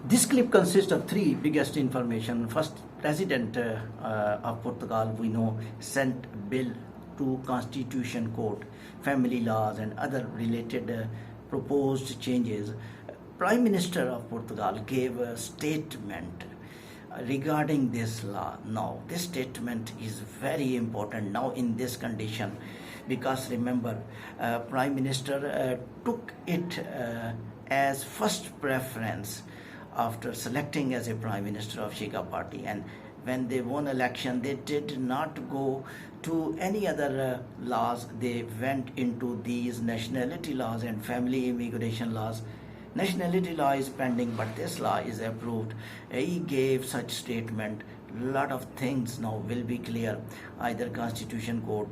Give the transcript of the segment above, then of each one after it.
This clip consists of three biggest information. First, President of Portugal, we know, sent bill to Constitution Court, family laws and other related proposed changes. Prime Minister of Portugal gave a statement regarding this law. Now, this statement is very important now in this condition, because remember, Prime Minister took it as first preference after selecting as a Prime Minister of Shiga Party, and when they won election they did not go to any other laws. They went into these nationality laws and family immigration laws. Nationality law is pending, but this law is approved. He gave such statement. Lot of things now will be clear. Either Constitution Court,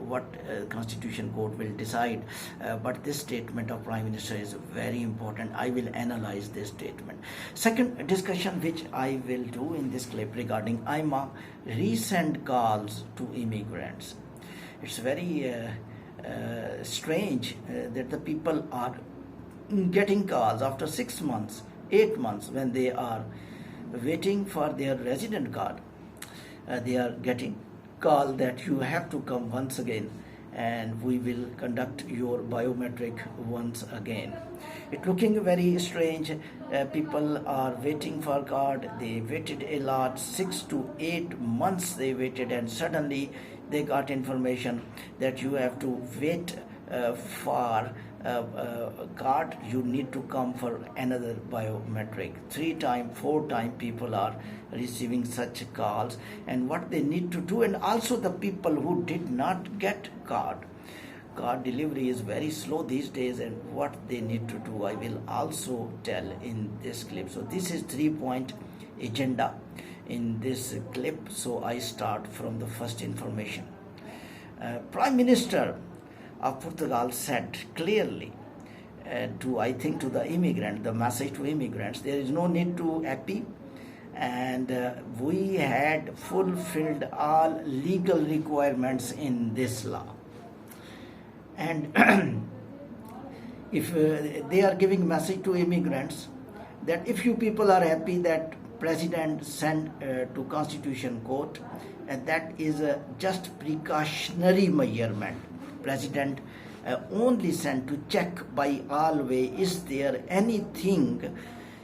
what Constitution Court will decide, but this statement of Prime Minister is very important. I will analyze this statement. Second discussion which I will do in this clip regarding AIMA recent calls to immigrants. It's very strange that the people are getting calls after 6 months, 8 months, when they are waiting for their resident card. They are getting call that you have to come once again and we will conduct your biometric once again. It's looking very strange. People are waiting for card. They waited a lot, 6 to 8 months they waited, and suddenly they got information that you have to wait for card. You need to come for another biometric. 3 times, 4 times people are receiving such calls, and what they need to do. And also the people who did not get card delivery is very slow these days, and what they need to do I will also tell in this clip. So this is 3-point agenda in this clip. So I start from the first information. Prime Minister of Portugal said clearly to the immigrant, the message to immigrants, there is no need to happy, and we had fulfilled all legal requirements in this law. And if they are giving message to immigrants that if you people are happy that President sent to Constitution Court, and that is just precautionary measurement. President only sent to check by all way, is there anything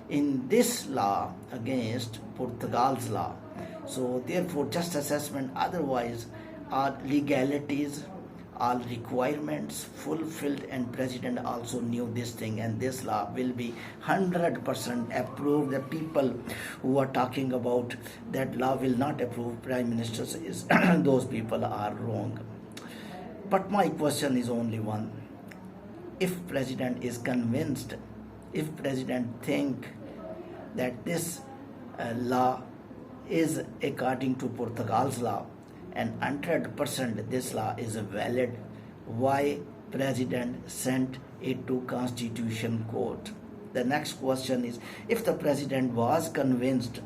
in this law against Portugal's law. So therefore just assessment, otherwise all legalities, all requirements fulfilled, and President also knew this thing, and this law will be 100% approved. The people who are talking about that law will not approve, Prime Minister says those people are wrong. But my question is only one. If President is convinced, if President think that this law is according to Portugal's law and 100% this law is valid, why President sent it to Constitution Court? The next question is, if the President was convinced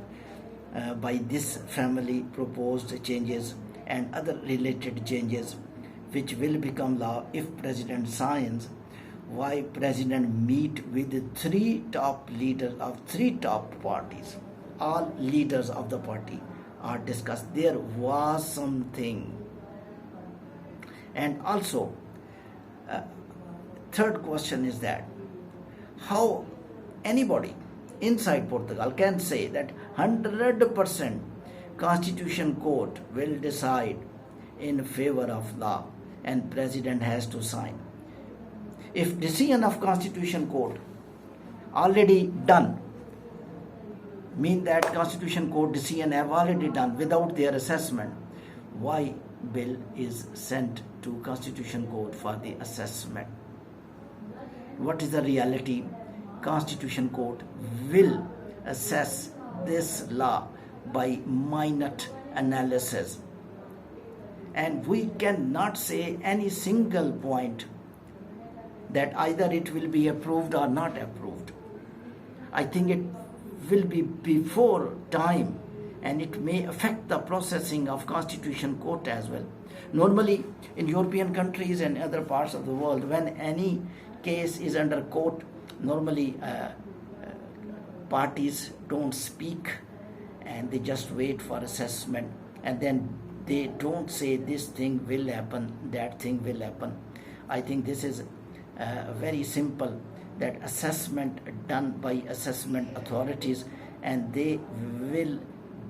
by this family proposed changes and other related changes which will become law if President signs, why President meet with the 3 top leaders of 3 top parties? All leaders of the party are discussed. There was something. And also, third question is that how anybody inside Portugal can say that 100% Constitution Court will decide in favor of law and President has to sign. If decision of Constitution Court already done, mean that Constitution Court decision have already done without their assessment, why bill is sent to Constitution Court for the assessment? What is the reality? Constitution Court will assess this law by minute analysis, and we cannot say any single point that either it will be approved or not approved. I think it will be before time, and it may affect the processing of Constitution Court as well. Normally in European countries and other parts of the world, when any case is under court, normally parties don't speak and they just wait for assessment, and then they don't say this thing will happen, that thing will happen. I think this is very simple, that assessment done by assessment authorities, and they will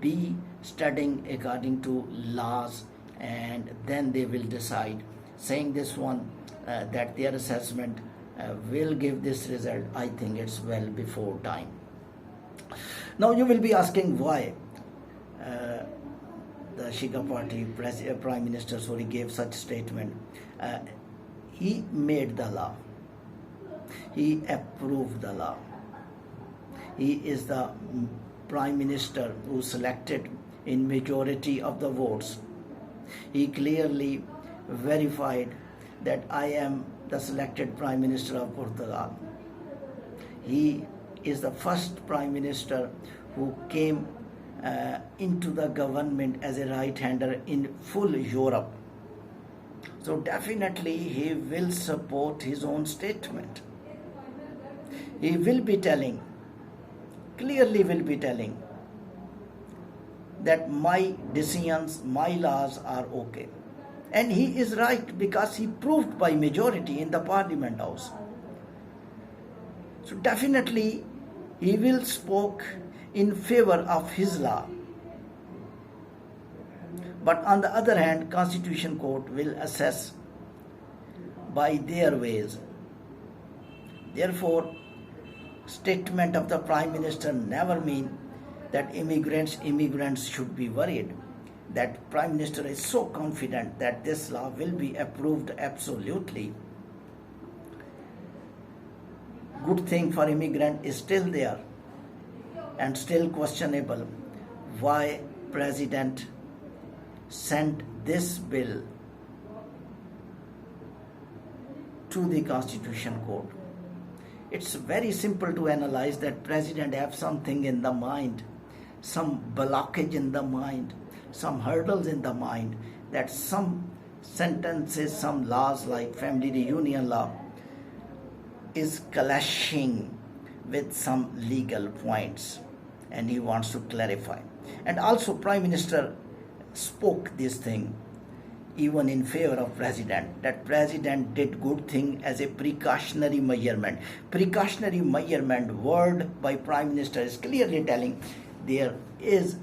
be studying according to laws, and then they will decide, saying this one that their assessment will give this result. I think it's well before time. Now you will be asking why the Shiga party prime minister gave such statement. He made the law. He approved the law. He is the prime minister who selected in majority of the votes. He clearly verified that I am the selected prime minister of Portugal. He is the first prime minister who came into the government as a right-hander in full Europe. So definitely he will support his own statement. He will be telling, clearly will be telling, that my decisions, my laws are okay. And he is right, because he proved by majority in the Parliament House. So definitely he will speak in favor of his law. But on the other hand, Constitution Court will assess by their ways. Therefore, statement of the Prime Minister never mean that immigrants should be worried. That Prime Minister is so confident that this law will be approved absolutely. Good thing for immigrant is still there and still questionable. Why President sent this bill to the Constitution Court? It's very simple to analyze that President have something in the mind, some blockage in the mind, some hurdles in the mind, that some sentences, some laws like family reunion law is clashing with some legal points, and he wants to clarify. And also Prime Minister spoke this thing even in favor of President, that President did good thing as a precautionary measurement. Precautionary measurement word by Prime Minister is clearly telling there is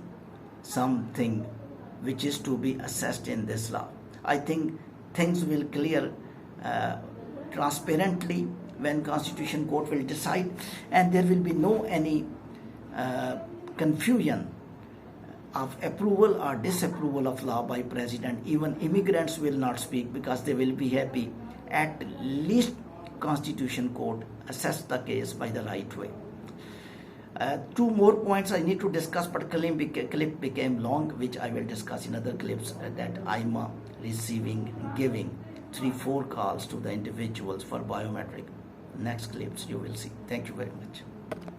something which is to be assessed in this law. I think things will clear transparently when Constitution Court will decide, and there will be no any confusion of approval or disapproval of law by President. Even immigrants will not speak, because they will be happy at least Constitution Court assessed the case by the right way. Two more points I need to discuss, but clip became long, which I will discuss in other clips, that AIMA receiving, giving 3-4 calls to the individuals for biometric. Next clips you will see. Thank you very much.